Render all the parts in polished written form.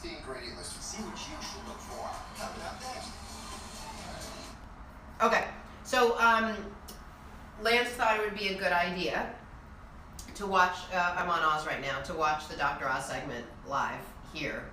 the ingredient list and see what you should look for. Coming up next. Okay, so Lance thought it would be a good idea to watch, I'm on Oz right now, to watch the Dr. Oz segment live here.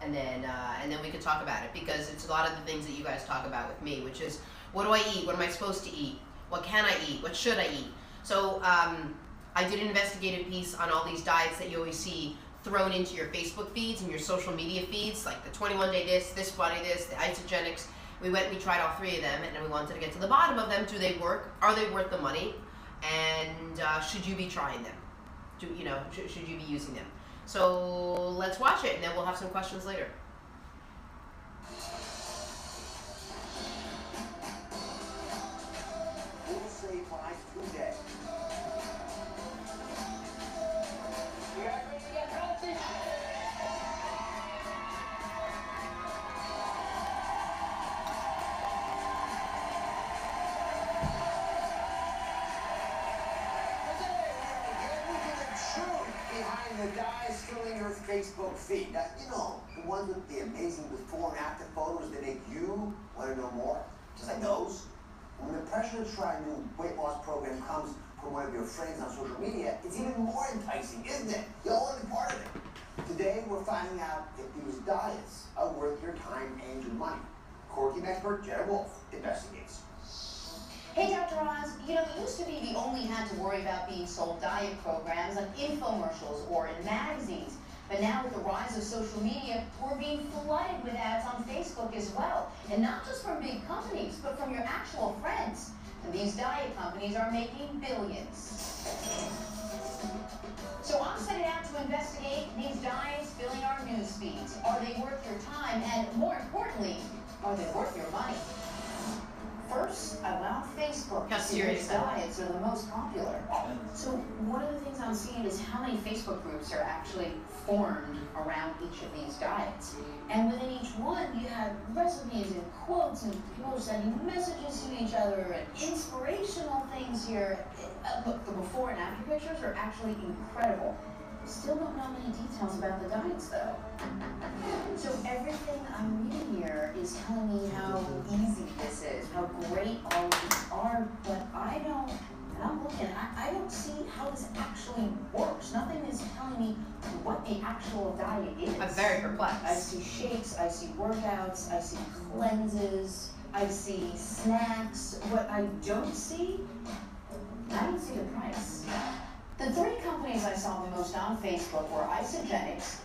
And then we could talk about it, because it's a lot of the things that you guys talk about with me, which is, what do I eat? What am I supposed to eat? What can I eat? What should I eat? So I did an investigative piece on all these diets that you always see thrown into your Facebook feeds and your social media feeds, like the 21-day this body this, the isogenics. We went and we tried all 3 of them, and then we wanted to get to the bottom of them. Do they work? Are they worth the money? And should you be trying them? Should you be using them? So let's watch it, and then we'll have some questions later. We'll save lives today. You guys ready to get healthy? Behind the guys filling your Facebook feed. Now, you know, the ones with the amazing before and after photos that make you want to know more, just like those. When the pressure to try a new weight loss program comes from one of your friends on social media, it's even more enticing, isn't it? You'll want to be part of it. Today, we're finding out if these diets are worth your time and your money. Core team expert Jenna investigates. Hey, Dr. Oz, you know, it used to be we only had to worry about being sold diet programs on infomercials or in magazines. But now with the rise of social media, we're being flooded with ads on Facebook as well. And not just from big companies, but from your actual friends. And these diet companies are making billions. So I'm setting out to investigate these diets filling our news feeds. Are they worth your time? And more importantly, are they worth your money? First, I went on Facebook to see which diets are the most popular. So one of the things I'm seeing is how many Facebook groups are actually formed around each of these diets. And within each one, you have recipes and quotes and people sending messages to each other and inspirational things here. Look, the before and after pictures are actually incredible. Still don't know many details about the diets, though. So everything I'm reading here is telling me how easy this is, how great all of these are, but I don't see how this actually works. Nothing is telling me what the actual diet is. I'm very perplexed. I see shakes, I see workouts, I see cleanses, I see snacks. What I don't see the price. The 3 companies I saw the most on Facebook were Isogenics,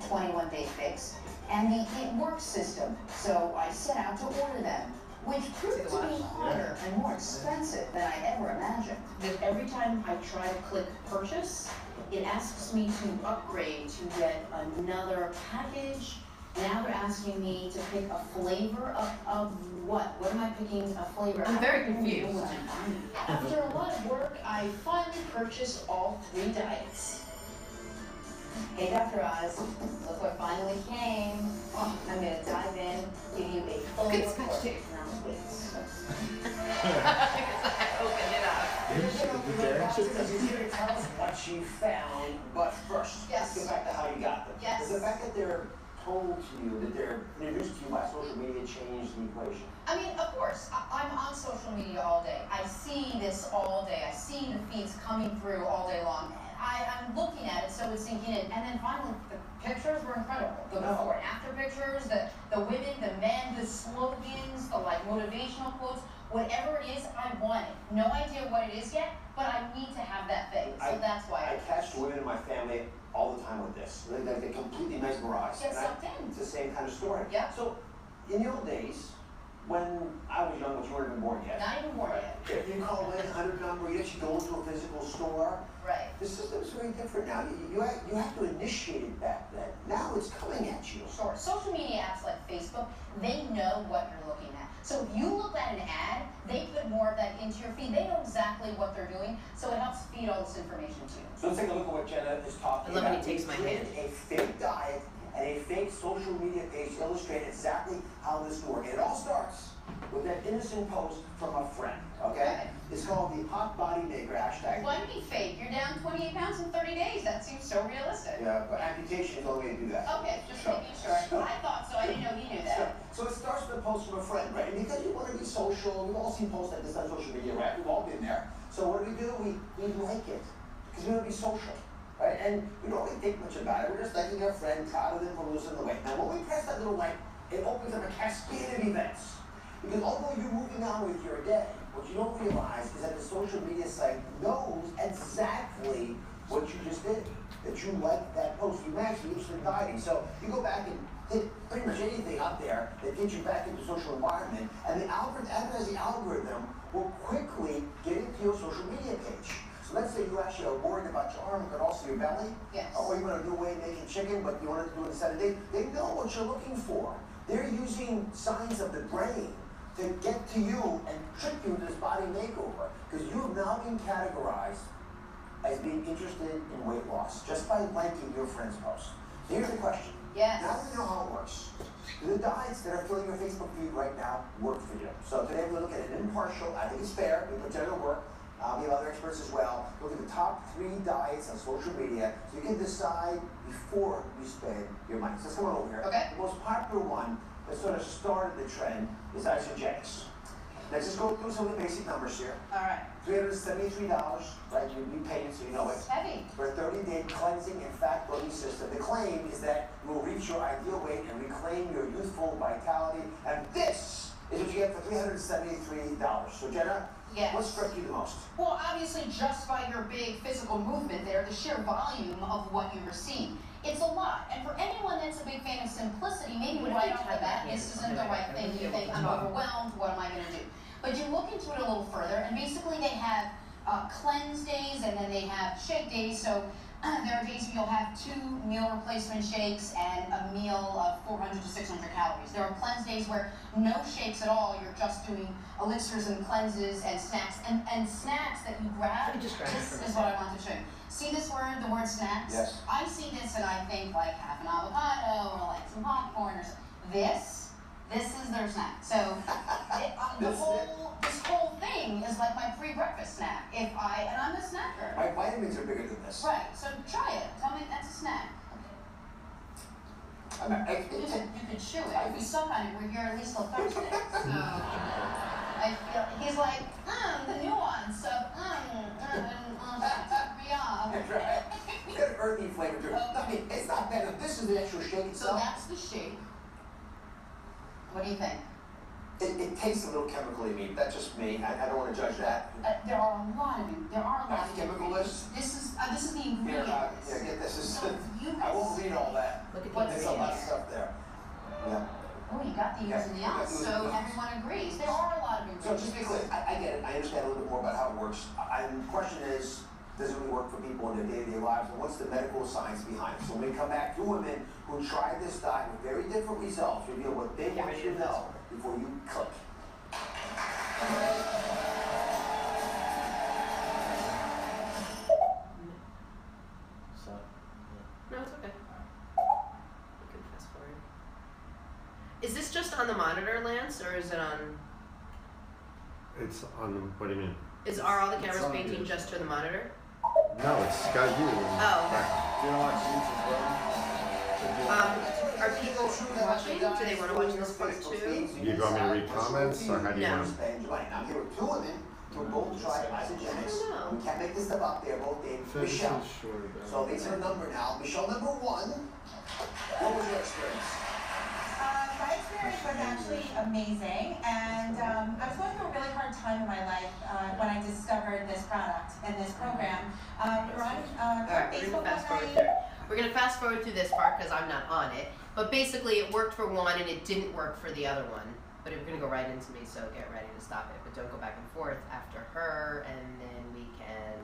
21-Day Fix, and the It Works system. So I set out to order them, which proved to be harder and more expensive than I ever imagined. Every time I try to click purchase, it asks me to upgrade to get another package. Now they're asking me to pick a flavor of what? What am I picking a flavor? I'm very confused. After a lot of work, I finally purchased all 3 diets. Hey, Dr. Oz, look what finally came. Oh, I'm going to dive in, give you a full report. Now, please. I opened it up. She's here to tell us what she found, but first, let's get back to how you got them. Yes. Does the fact that they're told to you, that they're introduced to you by social media change the equation? I mean, of course, I'm on social media all day. I see this all day. I see the feeds coming through all day long. I'm looking at it, so it's sinking in. And then finally, the pictures were incredible. The before and after pictures, the women, the men, the slogans, the motivational quotes, whatever it is, I want it. No idea what it is yet, but I need to have that thing. So that's why I catch women in my family all the time with this. They're completely mesmerized. Get sucked in. It's the same kind of story. Yeah. So, in the old days, when I was young, but you weren't even born yet. Not even born yet. If you call in 100 number, you actually go into a physical store. Right. The system is very different now. You have to initiate it back then. Now it's coming at you. Sure. Social media apps like Facebook, they know what you're looking at. So if you look at an ad, they put more of that into your feed. They know exactly what they're doing, so it helps feed all this information to you. So let's take a look at what Jenna is talking about. I love when he takes my hand. A fake diet and a fake social media page to illustrate exactly how this works. And it all starts with that innocent post from a friend, okay? It's called the Hot Body Maker hashtag. Why do you mean fake? You're down 28 pounds in 30 days. That seems so realistic. Yeah, but amputation is the only way to do that. Okay, just making sure. post from a friend, right? And because you want to be social, we've all seen posts like this on social media, right? We've all been there. So what do? We like it because we want to be social, right? And we don't really think much about it. We're just liking our friend, proud of them for losing the weight. Now, when we press that little like, it opens up a cascade of events. Because although you're moving on with your day, what you don't realize is that the social media site knows exactly what you just did. That you liked that post, you matched the instant guiding. So you go back and hit pretty much anything up there that gets you back into the social environment, and the advertising algorithm will quickly get into your social media page. So let's say you actually are worried about your arm, but also your belly. Yes. Or you want a new way of making chicken, but you want to do it instead of day. They know what you're looking for. They're using signs of the brain to get to you and trick you into this body makeover. Because you have now been categorized as being interested in weight loss just by liking your friend's post. Here's the question. Yes. Now that you know how it works, do the diets that are filling your Facebook feed right now work for you? So today we're looking at an impartial, I think it's fair, we put Jenna to work. We have other experts as well. Look at the top 3 diets on social media so you can decide before you spend your money. So let's come on over here. Okay. The most popular one that sort of started the trend is isogenics. Let's just go through some of the basic numbers here. All right. $373, right? You pay it so you know it. It's heavy. For a 30-day cleansing and fat-burning system. The claim is that you will reach your ideal weight and reclaim your youthful vitality. And this is what you get for $373. So Jenna, Yes. what struck you the most? Well, obviously, just by your big physical movement there, the sheer volume of what you receive. It's a lot. And for anyone that's a big fan of simplicity, maybe right off the bat, this isn't the right thing. You think, I'm overwhelmed, what am I going to do? But you look into it a little further, and basically they have cleanse days, and then they have shake days. So there are days where you'll have 2 meal replacement shakes and a meal of 400 to 600 calories. There are cleanse days where no shakes at all, you're just doing elixirs and cleanses and snacks. And snacks that you grab, Just grab it this from is what I want to show you. See this word, the word snacks? Yes. I see this and I think like half an avocado or like some popcorn or something. This is their snack. So this whole thing is like my pre-breakfast snack. And I'm a snacker. My vitamins are bigger than this. Right, so try it. Tell me that's a snack. You could chew it. If we suck on it, we're here at least till Thursday. So I feel he's like, the nuance of That's right. It's got an earthy flavor to it. I mean, it's not bad. This is the actual shake So itself. that's the shake. What do you think? It tastes a little chemically to me. That's just me. I don't want to judge that. There are a lot of Chemical ingredients. list? This is the Here, ingredients. get this. So you I won't read all that. Look at What's There's the a lot of ingredients. stuff there. Yeah. Oh, you got the ins and the outs, so everyone agrees. There are a lot of So ingredients. just to be clear, I get it. I understand a little bit more about how it works. And the question is, does it really work for people in their day-to-day lives? And what's the medical science behind it? So when we come back, 2 women who tried this diet with very different results reveal what they want you to know before you click. No, it's okay. You can fast forward. Is this just on the monitor, Lance, or is it on? It's on the, what do you mean? Are all the It's cameras on painting yours. just to the monitor? No, it's got you. Oh, okay. Do you want to watch these as well? Are people watching? Do they want to watch this part too? You want me to read comments, or how do you No. want? I'm here with 2 women who both tried isogenics. I don't know. We can't make this stuff up. They're both named So this is Michelle. short. So these are a number now. Michelle, number 1. What was your experience? My experience was actually amazing, and I was going through a really hard time in my life when I discovered this product and this program. We were on All right, we're Facebook gonna fast forward one night. there. We're gonna fast forward through this part because I'm not on it. But basically, it worked for one and it didn't work for the other one. But we're gonna go right into me, so get ready to stop it. But don't go back and forth after her, and then we can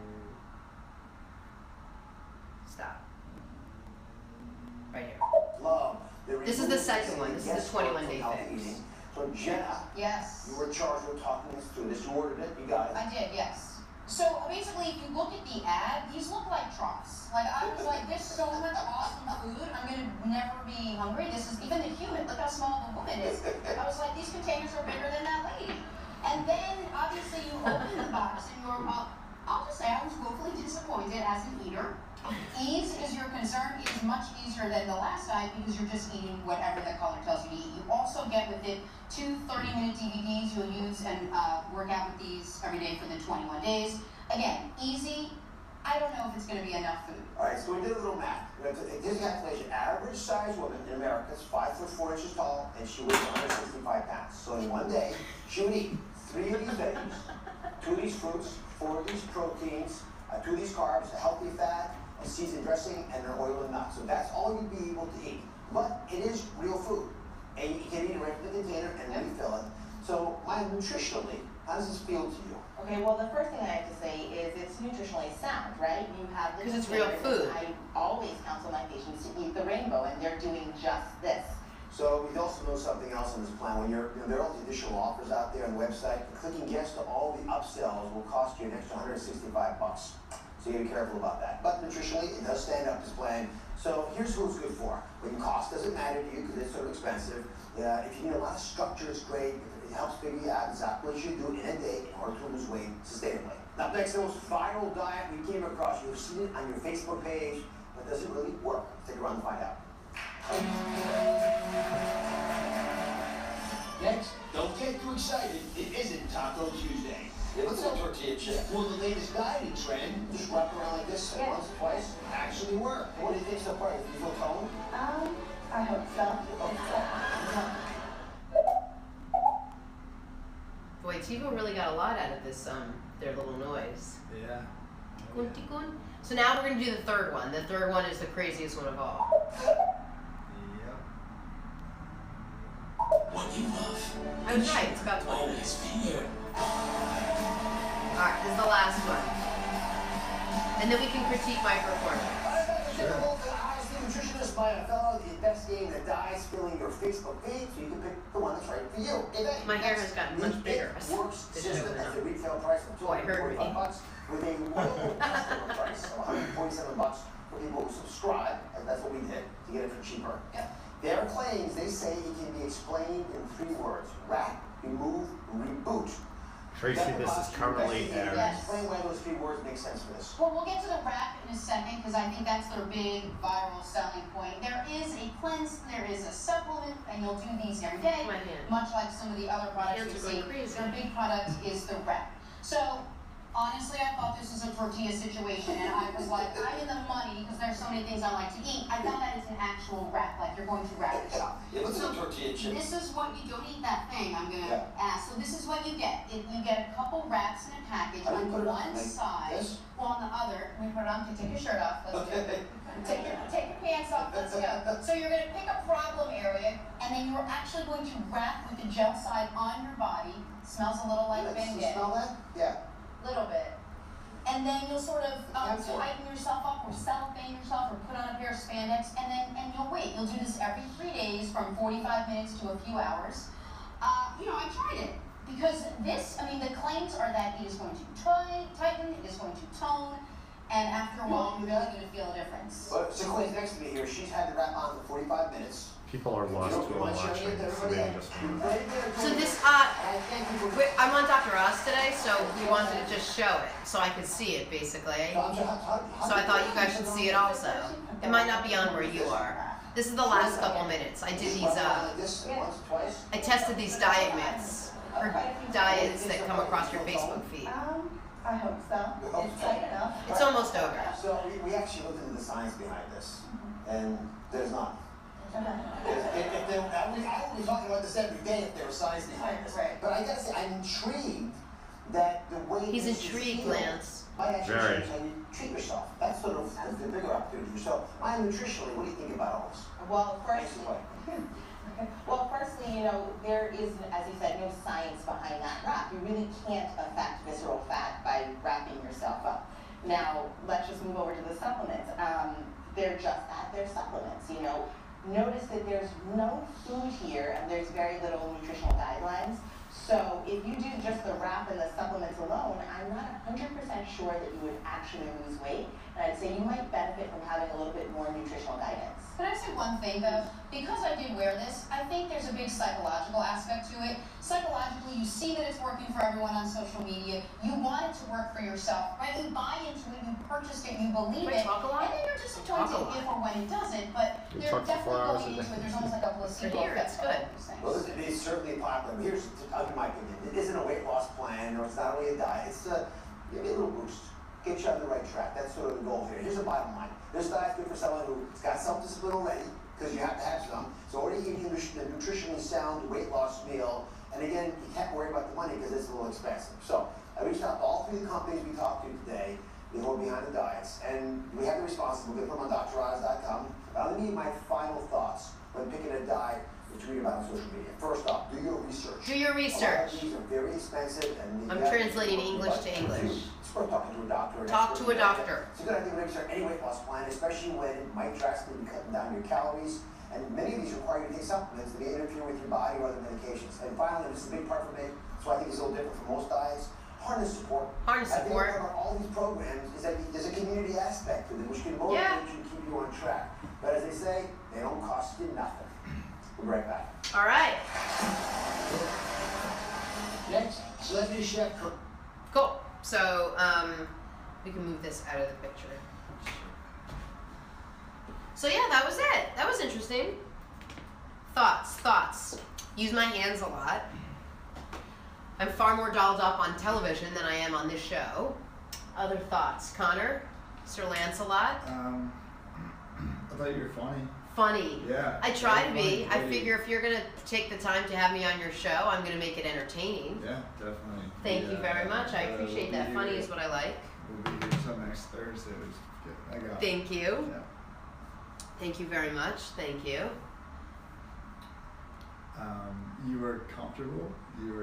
stop. Right here. Love. This is the second one. This is the 21-day fix. So Jenna, Yes. you were charged with talking us through this. You ordered it. You got it. I did, yes. So basically, if you look at the ad, these look like troughs. Like I was like, there's so much awesome food. I'm gonna never be hungry. This is even the human. Look how small the woman is. I was like, these containers are bigger than that lady. And then obviously you open the box and you're. I'll just say I was woefully disappointed as an eater. Ease is your concern. It is much easier than the last diet because you're just eating whatever the color tells you to eat. You also get with it 2 30-minute DVDs you'll use and work out with these every day for the 21 days. Again, easy. I don't know if it's going to be enough food. All right, so we did a little math. Here's the calculation. Average size woman in America is 5 foot 4 inches tall, and she weighs 165 pounds. So in one day, she would eat 3 of these veggies, 2 of these fruits, 4 of these proteins, 2 of these carbs, a healthy fat, a seasoned dressing, and an oil and nuts. So that's all you'd be able to eat. But it is real food, and you can eat it right from the container and refill it. So, Maya, nutritionally, how does this feel to you? Okay, well, the first thing I have to say is it's nutritionally sound, right? You have the 'Cause it's real container, food. I always counsel my patients to eat the rainbow, and they're doing just this. So we also know something else in this plan. When there are all the additional offers out there on the website, clicking yes to all the upsells will cost you an extra $165. So you gotta be careful about that. But nutritionally, it does stand up this plan. So here's who it's good for. When cost doesn't matter to you because it's sort of expensive. If you need a lot of structure, it's great. It helps figure you out exactly what you do in a day in order to lose weight sustainably. Now, next, the most viral diet we came across. You've seen it on your Facebook page, but does it really work? Take a run and find out. Next, don't get too excited. It isn't Taco Tuesday. Yeah, what's that tortilla chip? Well, the latest dieting trend. Just wrap around like this Yeah. once, twice. Actually work. What do you think so far? Do you feel toned? I hope so. Boy, Tivo really got a lot out of this, their little noise. Yeah. Tikun, tikun. So now we're gonna do the third one. The third one is the craziest one of all. What you love. I was right, it's about 20 minutes. Always be here. Alright, this is the last one. And then we can critique my performance. I was the nutritionist by a fellow investigating the dyes filling your Facebook feed, so you can pick the one that's right for you. My hair has gotten much bigger. It works Did you system know at that? the retail price of Boy, hurt me. $245 with a low customer price of $147 for people who subscribe, and that's what we did to get it for cheaper. Their claims, they say it can be explained in 3 words: wrap, remove, reboot. Tracy, this is currently airing. Yes. Explain why those 3 words make sense for this. Well, we'll get to the wrap in a second because I think that's their big viral selling point. There is a cleanse, there is a supplement, and you'll do these every day, My hand. much like some of the other products Hands you are going see. crazy. Their big product is the wrap. So, honestly, I thought this was a tortilla situation, and I was like, I'm in the money because there's so many things I like to eat. I found that it's an actual wrap, like you're going to wrap yourself. Yeah, what's a tortilla chip? This is what you don't eat that thing. I'm gonna Yeah. ask. So this is what you get. You get a couple wraps in a package How do you on put it on? one Like side. this? Well, on the other, we put it on. Take your shirt off. Let's do it. Okay. Take your pants off. Let's go. So you're gonna pick a problem area, and then you're actually going to wrap with the gel side on your body. Smells a little like Does it Bengay. smell that? Yeah. Little bit. And then you'll sort of That's it. tighten yourself up or cellophane yourself or put on a pair of spandex and you'll wait. You'll do this every 3 days from 45 minutes to a few hours. I tried it because the claims are that it is going to tighten, it is going to tone, and after a while you're really going to feel a difference. But Sequoia's next to me here. She's had the wrap on for 45 minutes. People are lost to it watching, so they just So this, Wait, I'm on Dr. Oz today, so we wanted to just show it, so I could see it, basically. So I thought you guys should see it also. It might not be on where you are. This is the last couple minutes. I did these, this once, twice. I tested these diet myths, or diets that come across your Facebook feed. I hope so. It's tight enough. It's almost over. So we actually looked into the science behind this, and there's none. I would be talking about this every day if there was science behind this. Right. But I gotta say, I'm intrigued that the way He's this is intrigued, healed Lance. might actually Very. change how you treat yourself. That's sort of the bigger opportunity. So, nutritionally, what do you think about all this? Well, Thanks, first, Sequoia. well, firstly, there is, as you said, no science behind that wrap. You really can't affect visceral fat by wrapping yourself up. Now, let's just move over to the supplements. They're just that, they're supplements, Notice that there's no food here and there's very little nutritional guidelines. So if you do just the wrap and the supplements alone, I'm not 100% sure that you would actually lose weight. And I'd say you might benefit from having a little bit more nutritional guidance. Could I say one thing though? Because I did wear this, I think there's a big psychological aspect to it. Psychologically, you see that it's working for everyone on social media. You want it to work for yourself, right? You buy into it, you purchased it, you believe it, and then you're disappointed if or when it doesn't. But You they're talk for 4 hours definitely going a into day. it. There's almost like a placebo Here, effect. it's good. Well, listen, it is certainly popular. Here's, in my opinion, it isn't a weight loss plan, or it's not really a diet. It's give you a little boost, get you on the right track. That's sort of the goal here. Here's the bottom line. This diet's good for someone who's got self-discipline already, because you have to have some. So already eating a nutritionally sound weight loss meal, and again, you can't worry about the money because it's a little expensive. So I reached out to all 3 of the companies we talked to today, who are behind the diets, and we have the responses. We'll get them on DrOz.com. But let me give you my final thoughts when picking a diet to read about on social media. First off, do your research. Do your A lot research. of these are very expensive, and I'm translating English to English. It's worth talking to a doctor. Talk to a doctor. It's a good idea to start any weight loss plan, especially when it might drastically be cutting down your calories. And many of these require you to take supplements that may interfere with your body or other medications. And finally, this is a big part for me, so I think it's a little different from most diets. Harness support. Harness I think support. about all these programs is that there's a community aspect to them, which can motivate you and keep you on track. But as they say, they don't cost you nothing. We'll be right back. All right. Next, celebrity chef. Cool. So we can move this out of the picture. So yeah, that was it. That was interesting. Thoughts. Use my hands a lot. I'm far more dolled up on television than I am on this show. Other thoughts, Connor, Sir Lancelot. I thought you were funny. Funny. Yeah. I try to be. Funny. I figure if you're gonna take the time to have me on your show, I'm gonna make it entertaining. Yeah, definitely. Thank you very much. I appreciate that. Funny is what I like. We'll be here until next Thursday. I got it. Thank you. Yeah. Thank you very much. Thank you. You were comfortable.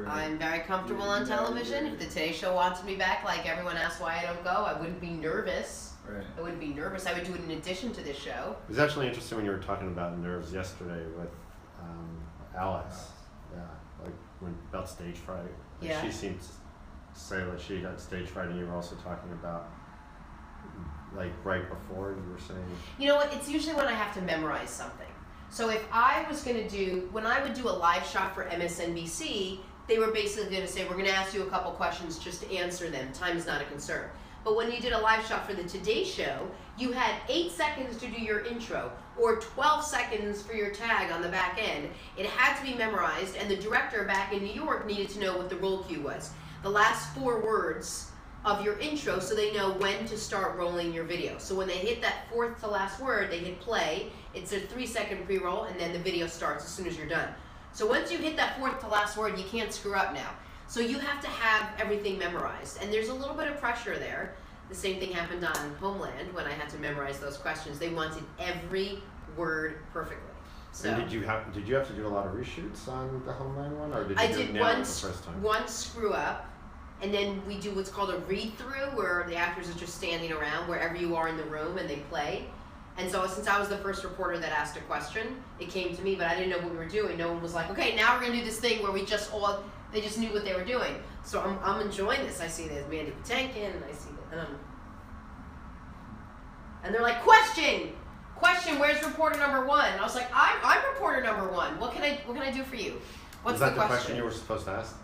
I'm very comfortable on television. If the Today Show wanted me back, like everyone asks why I don't go, I wouldn't be nervous. Right. I wouldn't be nervous. I would do it in addition to this show. It was actually interesting when you were talking about nerves yesterday with Alex. Yeah, like about stage fright. Like Yeah. She seemed to say that she had stage fright, and you were also talking about like right before you were saying. You know what? It's usually when I have to memorize something. So if I was going to when I would do a live shot for MSNBC, they were basically going to say, we're going to ask you a couple questions just to answer them. Time is not a concern. But when you did a live shot for the Today Show, you had 8 seconds to do your intro or 12 seconds for your tag on the back end. It had to be memorized, and the director back in New York needed to know what the roll cue was. The last 4 words of your intro, so they know when to start rolling your video. So when they hit that 4th to last word, they hit play. It's a 3-second pre-roll, and then the video starts as soon as you're done. So once you hit that 4th to last word, you can't screw up now. So you have to have everything memorized, and there's a little bit of pressure there. The same thing happened on Homeland when I had to memorize those questions. They wanted every word perfectly. So And did you have to do a lot of reshoots on the Homeland one, or did you I do did it now the first time? one screw up, and then we do what's called a read-through, where the actors are just standing around wherever you are in the room and they play. And so since I was the first reporter that asked a question, it came to me, but I didn't know what we were doing. No one was like, okay, now we're gonna do this thing where they just knew what they were doing. So I'm enjoying this. I see there's Mandy Patinkin, and I see that, and they're like, question, where's reporter number 1? And I was like, I'm reporter number 1. What can I do for you? What's Was that the question? you were supposed to ask?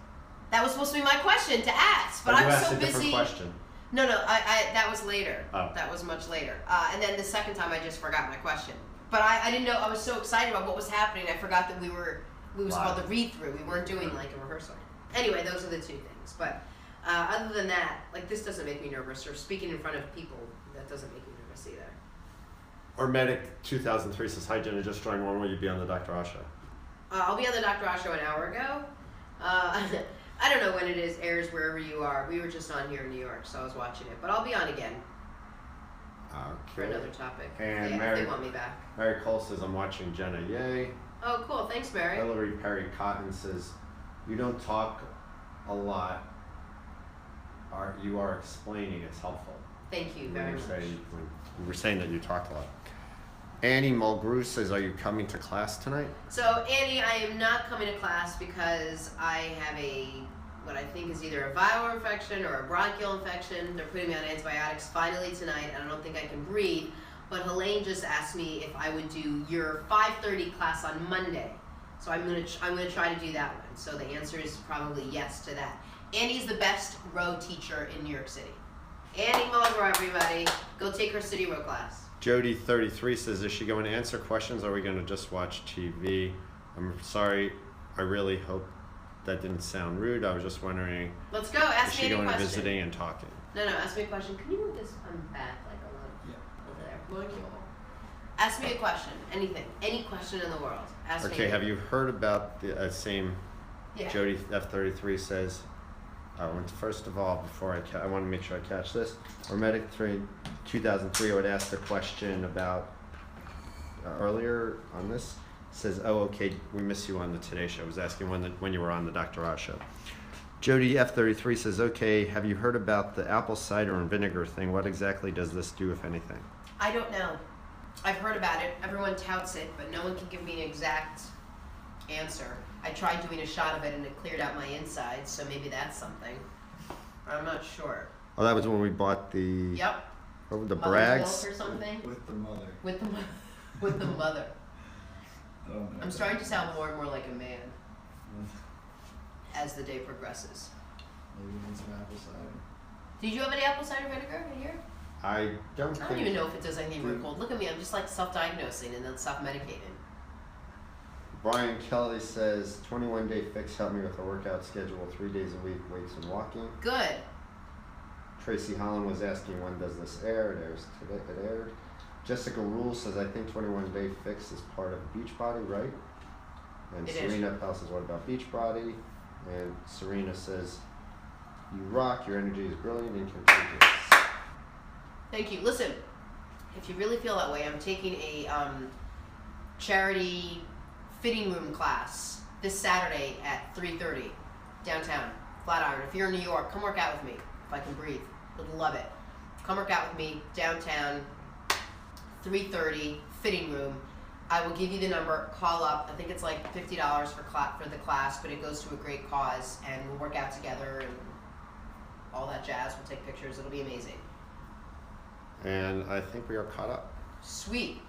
That was supposed to be my question to ask, but you I was asked so a different busy. question. No, I that was later. Oh. That was much later. And then the second time I just forgot my question. But I didn't know, I was so excited about what was happening, I forgot that we was called the read-through. We weren't doing like a rehearsal. Anyway, those are the 2 things. But other than that, like this doesn't make me nervous, or speaking in front of people, that doesn't make me nervous either. Or Medic 2003 says, hi Jenna, just joined. When will you be on the Dr. Oz show? I'll be on the Dr. Oz show an hour ago. I don't know when it airs wherever you are. We were just on here in New York, so I was watching it. But I'll be on again for another topic. And if they want me back. Mary Cole says, I'm watching Jenna, yay. Oh, cool. Thanks, Mary. Hillary Perry Cotton says, you don't talk a lot. You are explaining, it's helpful. Thank you very much. You were saying that you talk a lot. Annie Mulgrew says, are you coming to class tonight? So, Annie, I am not coming to class because I have what I think is either a viral infection or a bronchial infection. They're putting me on antibiotics finally tonight, and I don't think I can breathe But Helene just asked me if I would do your 5:30 class on Monday. So I'm gonna try to do that one. So the answer is probably yes to that. Annie's the best row teacher in New York City. Annie Mulgrew, everybody, go take her City Row class. Jody 33 says, is she going to answer questions or are we going to just watch TV? I'm sorry, I really hope that didn't sound rude. I was just wondering. Let's go, ask me any question. Is she going visiting and talking? No, ask me a question. Can you move this one back like a little over there? Thank you. Ask me a question, anything, any question in the world. Ask me. Okay, have you heard about the same, Yeah. Jody F33 says, first of all, before I want to make sure I catch this, Hermetic 2003 would ask the question about earlier on this, says, oh, okay, we miss you on the Today Show. I was asking when you were on the Dr. Oz show. Jody F33 says, okay, have you heard about the apple cider and vinegar thing? What exactly does this do, if anything? I don't know. I've heard about it. Everyone touts it, but no one can give me an exact answer. I tried doing a shot of it and it cleared out my insides, so maybe that's something. I'm not sure. Oh, that was when we bought the... Yep. What were the Mother's Brags? Milk or something? With the mother. With the mother. I don't know. I'm starting to sound more and more like a man as the day progresses. Maybe we need some apple cider. Did you have any apple cider vinegar in here? I don't I don't even know if it does anything for a cold. Look at me, I'm just like self-diagnosing and then self-medicating. Brian Kelly says, 21-day fix helped me with a workout schedule, 3 days a week, weights and walking. Good. Tracy Holland was asking, when does this air? It airs today. It aired. Jessica Rule says, I think 21-day fix is part of Beachbody, right? And It Serena Pell says, what about Beachbody? And Serena says, you rock, your energy is brilliant and contagious. Thank you. Listen, if you really feel that way, I'm taking a charity fitting room class this Saturday at 3:30 downtown, Flatiron. If you're in New York, come work out with me. If I can breathe, would love it. Come work out with me downtown, 3:30 fitting room. I will give you the number. Call up. I think it's like $50 for the class, but it goes to a great cause, and we'll work out together and all that jazz. We'll take pictures. It'll be amazing. And I think we are caught up. Sweet.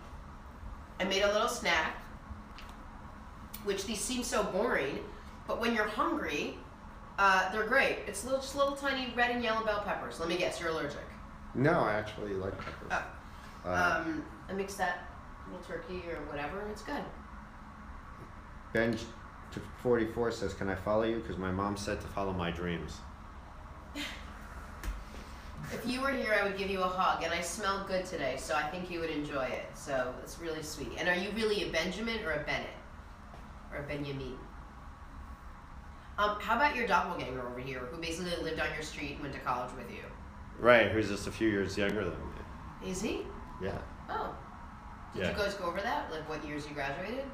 I made a little snack, which these seem so boring, but when you're hungry, they're great. It's just little tiny red and yellow bell peppers. Let me guess, you're allergic. No, I actually like peppers. Oh. I mixed that little turkey or whatever, and it's good. Ben 44 says, can I follow you? Because my mom said to follow my dreams. If you were here, I would give you a hug, and I smell good today, so I think you would enjoy it. So it's really sweet. And are you really a Benjamin or a Bennett? Or a Benjamin? How about your doppelganger over here, who basically lived on your street and went to college with you? Right, who's just a few years younger than me. Is he? Yeah. Oh. Did you guys go over that? Like what years you graduated?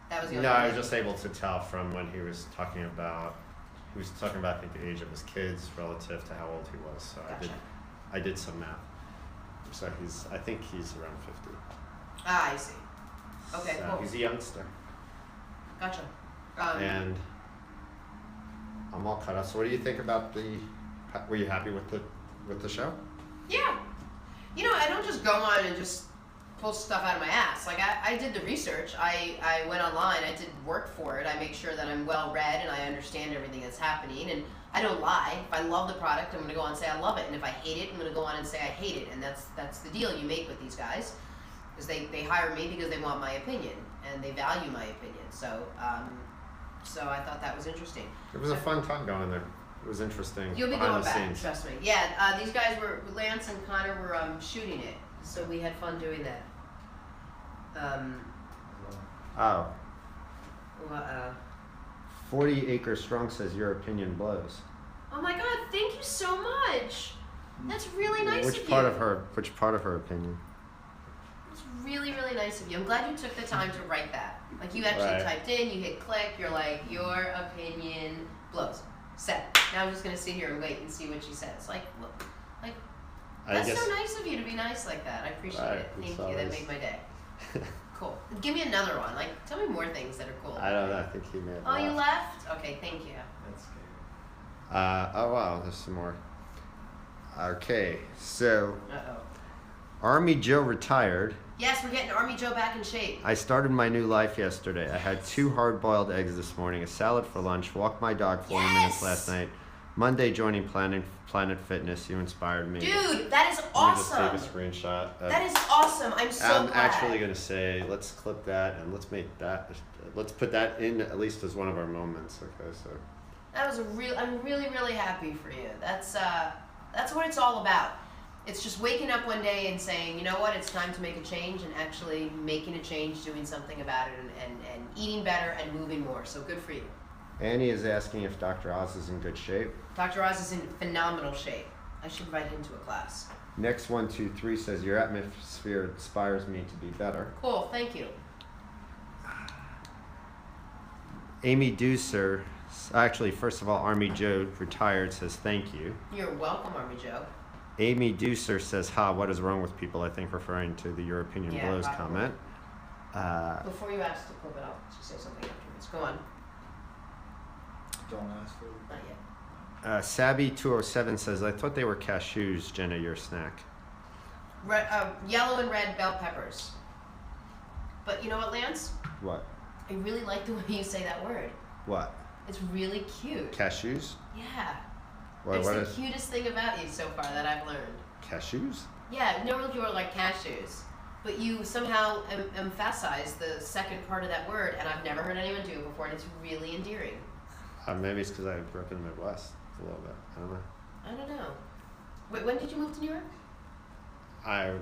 That was the No, I was just able to tell from when he was talking about, I think the age of his kids relative to how old he was. So Gotcha. I did some math. So I think he's around 50. Ah, I see. Okay, So cool. he's a youngster. Gotcha. And I'm all caught up. So what do you think about were you happy with the show? Yeah. You know, I don't just go on and just pull stuff out of my ass. Like, I did the research. I went online. I did work for it. I make sure that I'm well read and I understand everything that's happening. And I don't lie. If I love the product, I'm going to go on and say I love it. And if I hate it, I'm going to go on and say I hate it. And that's the deal you make with these guys. Because they hire me because they want my opinion. And they value my opinion. So I thought that was interesting. It was a fun time going there. It was interesting. You'll be behind going the back, scenes. trust me. Yeah, these guys Lance and Connor were shooting it, so we had fun doing that. Oh. 40 40 Acre Strong says your opinion blows. Oh my God! Thank you so much. That's really nice of you. Which part of her opinion? It's really, really nice of you. I'm glad you took the time to write that. Like you actually typed in, you hit click. You're like, your opinion blows. Set. Now I'm just gonna sit here and wait and see what she says. Like, look, like that's so nice of you to be nice like that. I appreciate it. Thank you. That made my day. Cool. Give me another one. Like, tell me more things that are cool. I don't know. I think he may have you left? Okay, thank you. That's scary. Oh wow, there's some more. Okay, so Uh-oh. Army Joe retired. Yes, we're getting Army Joe back in shape. I started my new life yesterday. I had 2 hard-boiled eggs this morning, a salad for lunch, walked my dog 40 minutes last night. Monday joining Planet Fitness. You inspired me. Dude, that is awesome. Let me just take a screenshot. That is awesome. I'm so glad. I'm actually going to say, let's clip that and let's make that, let's put that in at least as one of our moments. Okay, so. That was I'm really, really happy for you. That's what it's all about. It's just waking up one day and saying, you know what, it's time to make a change, and actually making a change, doing something about it, and eating better and moving more. So good for you. Annie is asking if Dr. Oz is in good shape. Dr. Oz is in phenomenal shape. I should invite him to a class. Next 123 says your atmosphere inspires me to be better. Cool, thank you. Amy Deucer, actually, first of all, Army Joe retired, says thank you. You're welcome, Army Joe. Amy Deucer says, ha, what is wrong with people? I think referring to the Your Opinion Blows probably. comment. Before you ask to clip it, I'll just say something afterwards. Go on. Don't ask for it. Not yet. Sabby207 says, I thought they were cashews, Jenna, your snack. Red, yellow and red bell peppers. But you know what, Lance? What? I really like the way you say that word. What? It's really cute. Cashews? Yeah. What It's the is cutest thing about you so far that I've learned. cashews? Yeah, normally people are like cashews. But you somehow emphasize the second part of that word, and I've never heard anyone do it before, and it's really endearing. Maybe it's because I grew up in the Midwest a little bit. I don't know. I don't know. Wait, when did you move to New York? I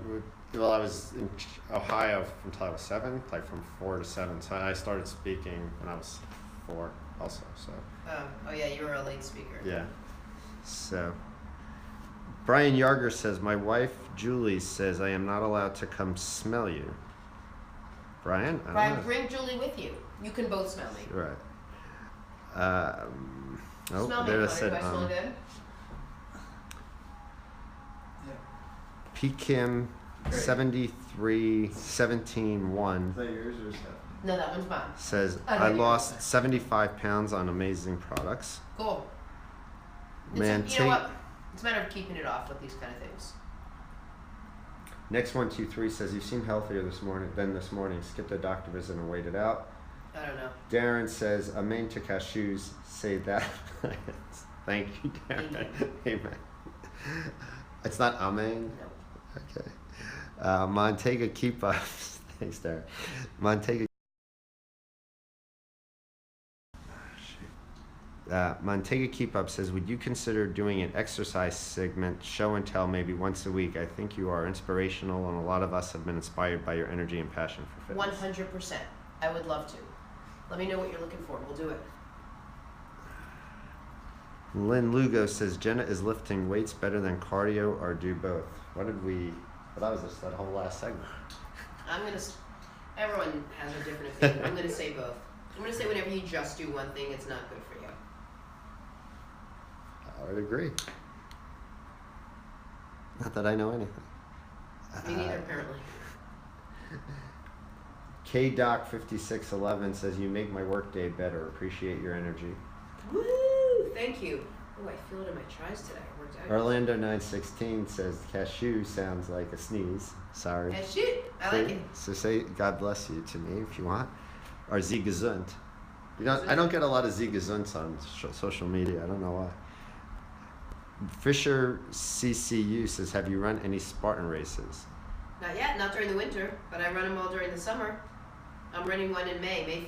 was in Ohio until I was 7, like from 4 to 7. So I started speaking when I was 4 also, so. Oh yeah, you were a late speaker. Yeah. So, Brian Yarger says, my wife Julie says I am not allowed to come smell you. Brian? I don't know. Bring Julie with you. You can both smell me. Right. Smell me, there it buddy. said, Do I smell good? PKIM 73 17 1 Is that yours or Stephanie? No, that one's mine. says, I I know lost 75 pounds on amazing products. Cool. Man, you know what? It's a matter of keeping it off with these kind of things. Next 123 says, you seem healthier this morning than this morning. Skipped a doctor visit and waited out. I don't know. Darren says, amen to cashews. Say that. Thank you, Darren. Amen. It's not amen? No. Okay. Montega Keep Up. Thanks, Darren. Montega Keep Up says, would you consider doing an exercise segment, show and tell, maybe once a week? I think you are inspirational, and a lot of us have been inspired by your energy and passion for fitness. 100%. I would love to. Let me know what you're looking for. We'll do it. Lynn Lugo says, Jenna is lifting weights better than cardio, or do both. What that was just that whole last segment. Everyone has a different opinion. I'm going to say both. I'm going to say whenever you just do one thing, it's not good for you. I would agree. Not that I know anything. Me neither, apparently. KDoc5611 says, you make my workday better. Appreciate your energy. Woo! Thank you. Oh, I feel it in my tris today. I worked out. Orlando916 says, cashew sounds like a sneeze. Sorry. Cashew? I like it. So say God bless you to me if you want. Or Sie gesund. I don't get a lot of Sie gesund on social media. I don't know why. Fisher CCU says, have you run any Spartan races? Not yet, not during the winter, but I run them all during the summer. I'm running one in May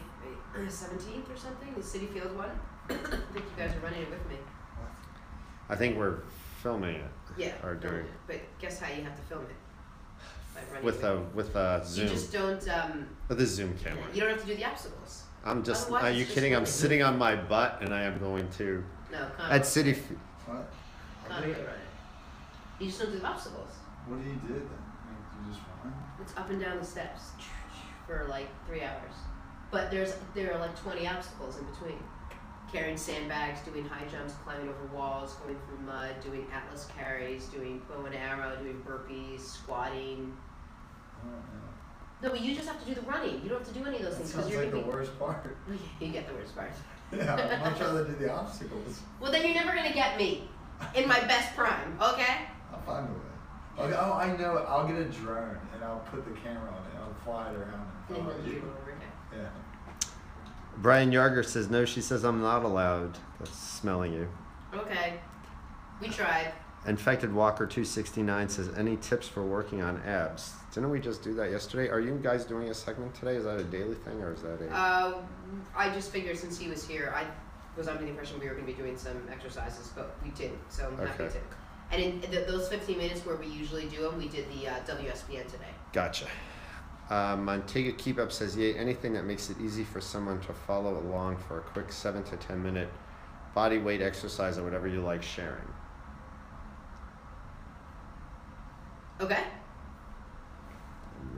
17th or something, the City Field one. I think you guys are running it with me. I think we're filming it. Yeah, Or doing it. but guess how you have to film it? By running With a Zoom. You just don't. With a Zoom camera. You don't have to do the obstacles. I'm just. Otherwise, Are it's you just kidding? I'm running. sitting on my butt, and I am going to. No, can't. At City. What? Can't run it. You just don't do the obstacles. What do you do then? Like, you just run? It's up and down the steps for like 3 hours. But there are like 20 obstacles in between. Carrying sandbags, doing high jumps, climbing over walls, going through mud, doing atlas carries, doing bow and arrow, doing burpees, squatting. I don't know. No, but you just have to do the running. You don't have to do any of those That things sounds you're like the gonna worst part. be. You get the worst part. Yeah, I'd much rather do the obstacles. Well, then you're never gonna get me in my best prime, okay? I'll find a way. Okay, oh, I know. I'll get a drone and I'll put the camera on it. I'll fly it around and follow you. Yeah. Brian Yarger says no. She says I'm not allowed. That's smelling you. Okay. We tried. Infected Walker 269 says any tips for working on abs? Didn't we just do that yesterday? Are you guys doing a segment today? Is that a daily thing or is that a? I just figured since he was here, I was under the impression we were going to be doing some exercises, but we didn't. So I'm happy Okay. to. And in those 15 minutes where we usually do them, we did the WSPN today. Gotcha. Montega Keep Up says, yay, anything that makes it easy for someone to follow along for a quick 7 to 10 minute body weight exercise or whatever you like sharing. Okay. I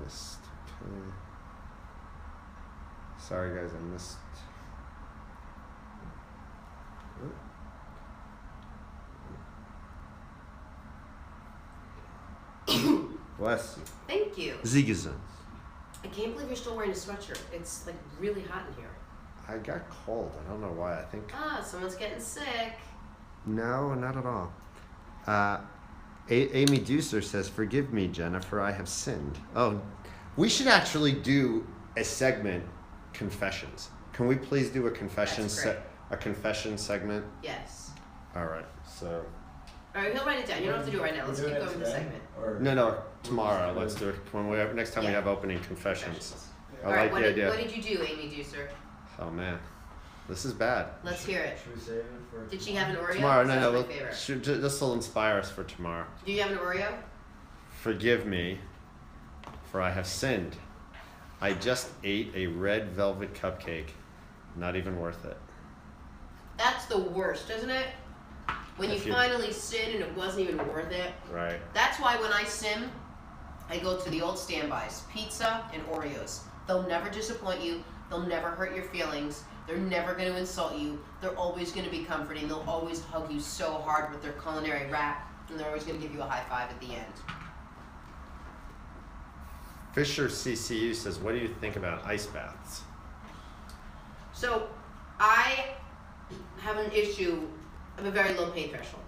missed. Okay. Sorry guys, I missed. Bless you. Thank you. Zigazons. I can't believe you're still wearing a sweatshirt. It's like really hot in here. I got cold. I don't know why. I think. Someone's getting sick. No, not at all. Amy Deucer says, forgive me, Jenna, for I have sinned. Oh, we should actually do a segment, confessions. Can we please do a confession a confession segment? Yes. All right. So. All right, he'll write it down. You don't have to do it right now. Let's keep going with the segment. No, tomorrow. Let's do it when we have, next time we have opening confessions. I All right. like the idea. What did you do, Amy Deucer? Oh man, this is bad. Let's hear it. Should we save it for Did she have an Oreo? Tomorrow, That's no. my favorite. This will inspire us for tomorrow. Do you have an Oreo? Forgive me, for I have sinned. I just ate a red velvet cupcake. Not even worth it. That's the worst, isn't it? When you finally sin and it wasn't even worth it. Right. That's why when I sin, I go to the old standbys, pizza and Oreos. They'll never disappoint you. They'll never hurt your feelings. They're never going to insult you. They're always going to be comforting. They'll always hug you so hard with their culinary rap, and they're always going to give you a high five at the end. Fisher CCU says, what do you think about ice baths? So, I have an issue of a very low pain threshold.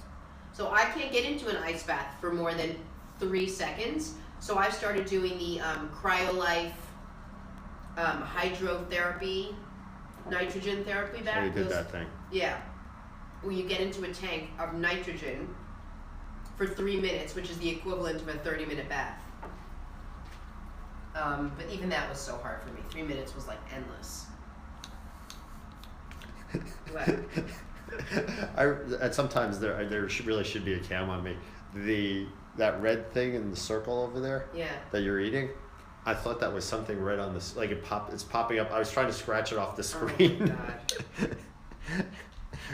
So I can't get into an ice bath for more than 3 seconds. So I started doing the CryoLife hydrotherapy, nitrogen therapy bath. Oh, you did that thing. Yeah. Where you get into a tank of nitrogen for 3 minutes, which is the equivalent of a 30-minute bath. But even that was so hard for me. 3 minutes was like endless. What? And sometimes there really should be a cam on me. That red thing in the circle over there. Yeah. That you're eating. I thought that was something red on this. Like it's popping up. I was trying to scratch it off the screen. Oh my god.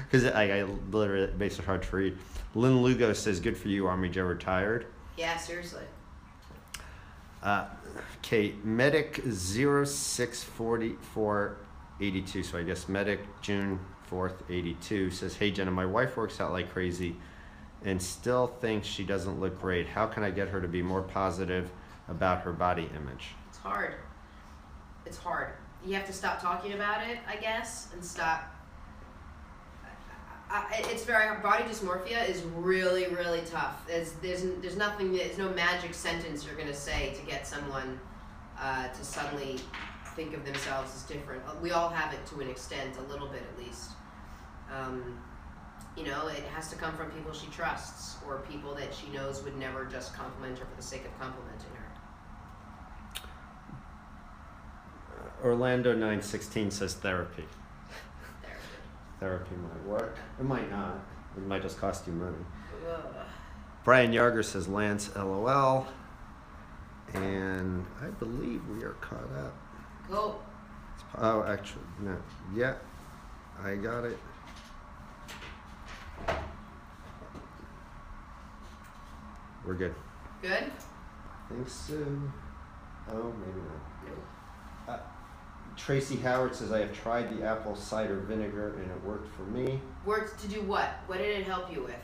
Because I literally it makes it hard to read. Lynn Lugo says, "Good for you, Army Joe retired." Yeah, seriously. Okay, Medic 064482. So I guess Medic June 4th 82 says, "Hey Jenna, my wife works out like crazy, and still thinks she doesn't look great. How can I get her to be more positive about her body image?" It's hard. It's hard. You have to stop talking about it, I guess, and stop. It's very hard. Body dysmorphia is really, really tough. There's nothing. There's no magic sentence you're gonna say to get someone to suddenly think of themselves as different. We all have it to an extent, a little bit at least. You know, it has to come from people she trusts or people that she knows would never just compliment her for the sake of complimenting her. Orlando 916 says therapy. Therapy might work. It might not. It might just cost you money. Ugh. Brian Yarger says Lance LOL. And I believe we are caught up. Go. Oh, actually, no. Yeah, I got it. We're good. Good? I think so. Oh, maybe not. Tracy Howard says, I have tried the apple cider vinegar and it worked for me. Worked to do what? What did it help you with?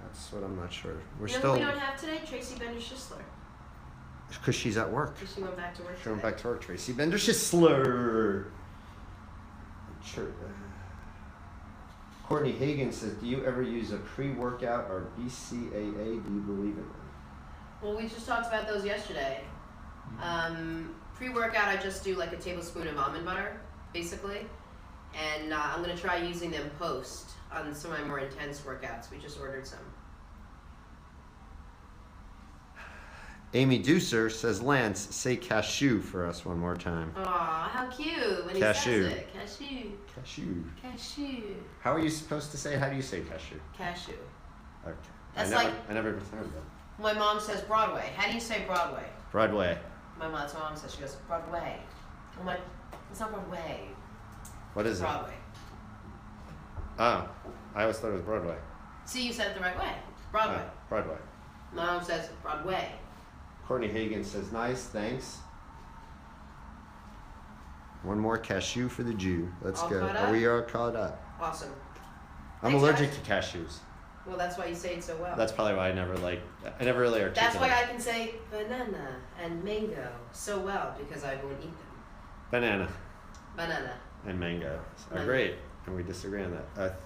That's what I'm not sure. We're you know still. who we don't have today? Tracy Bender-Schisler. Because she's at work. She went back to work She went today. back to work. Tracy Bender-Schisler. Sure. Courtney Hagan says, do you ever use a pre-workout or BCAA? Do you believe in them? Well, we just talked about those yesterday. Pre-workout, I just do like a tablespoon of almond butter, basically. And I'm going to try using them post on some of my more intense workouts. We just ordered some. Amy Deucer says, Lance, say cashew for us one more time. Aw, how cute when Cashew. he says it. Cashew. Cashew. Cashew. How are you supposed to say it? How do you say cashew? Cashew. Okay. That's I never heard that. My mom says Broadway. How do you say Broadway? Broadway. That's what my mom says. She goes, Broadway. I'm like, it's not Broadway. What is Broadway. Oh, I always thought it was Broadway. See, you said it the right way. Broadway. Broadway. My mom says Broadway. Courtney Hagan says, nice, thanks. One more cashew for the Jew. Let's All go. caught up? We are caught up. Awesome. I'm Thanks, allergic guys. to cashews. Well, that's why you say it so well. That's probably why I never really articulate. That's why I can say banana and mango so well, because I won't eat them. Banana Banana. and mango are Mango. great, and we disagree on that.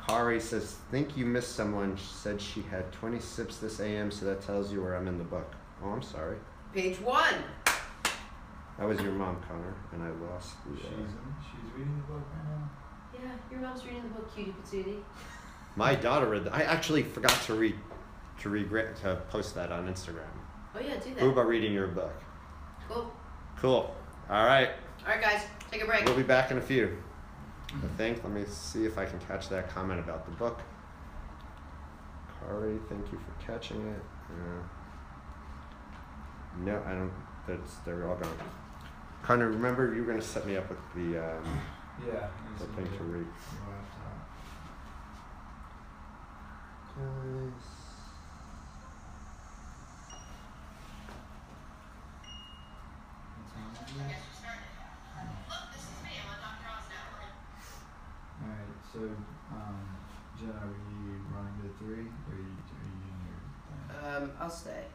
Kari says, think you missed someone. She said she had 20 sips this AM, so that tells you where I'm in the book. Oh, I'm sorry. Page 1. That was your mom, Connor, and I lost the... She's reading the book right now. Yeah, your mom's reading the book, Cutie Patootie. My daughter read I actually forgot to post that on Instagram. Oh yeah, do that. Booba reading your book. Cool. Cool. All right. All right, guys, take a break. We'll be back in a few. I think. Let me see if I can catch that comment about the book. Kari, thank you for catching it. No, I don't. They're all gone. Connor, remember you were going to set me up with the the thing to read. Alright, so Jenna, are you running to 3 or are you doing your thing? I'll stay.